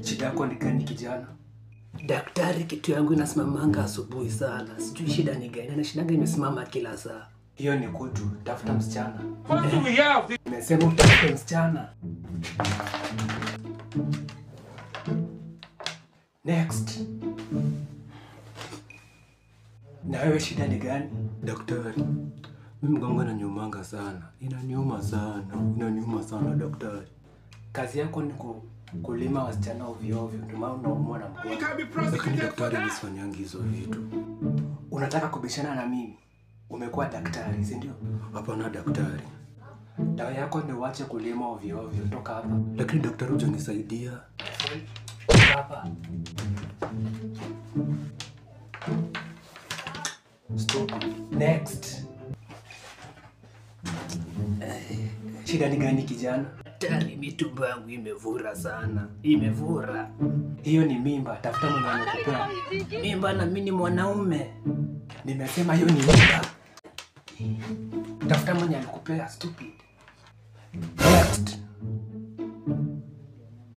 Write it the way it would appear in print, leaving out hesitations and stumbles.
Shida yako ni gani kijana? Daktari, kitu yangu inasimamanga asubuhi sana. Sijui shida ni gani, na shida imesimama kila saa. Hiyo ni kutu, tafuta msichana. Nimesema utafute msichana. Next. Na wewe shida ni gani? Daktari, mimi mgongo inaniumanga sana. Inaniuma sana daktari. Kazi yako ni kulima wasichana ovyo ovyo, ndio maana unaumwa na mgongo. Lakini daktari nisifanyangi hizo vitu. Unataka kubishana na mimi? Umekuwa daktari, si ndio? Hapana daktari. Dawa yako ni uache kulima ovyo ovyo, toka hapa. Lakini daktari hujanisaidia. Hapa. Stop. Next. Shida ni gani kijana? Daktari, mitumbo yangu imevura sana. Imevura. Hiyo ni mimba, tafuta mwenye anakupea. Mimba na mimi ni mwanaume. Nimesema hiyo ni mimba. Tafuta mwenye anakupea, stupid. Next.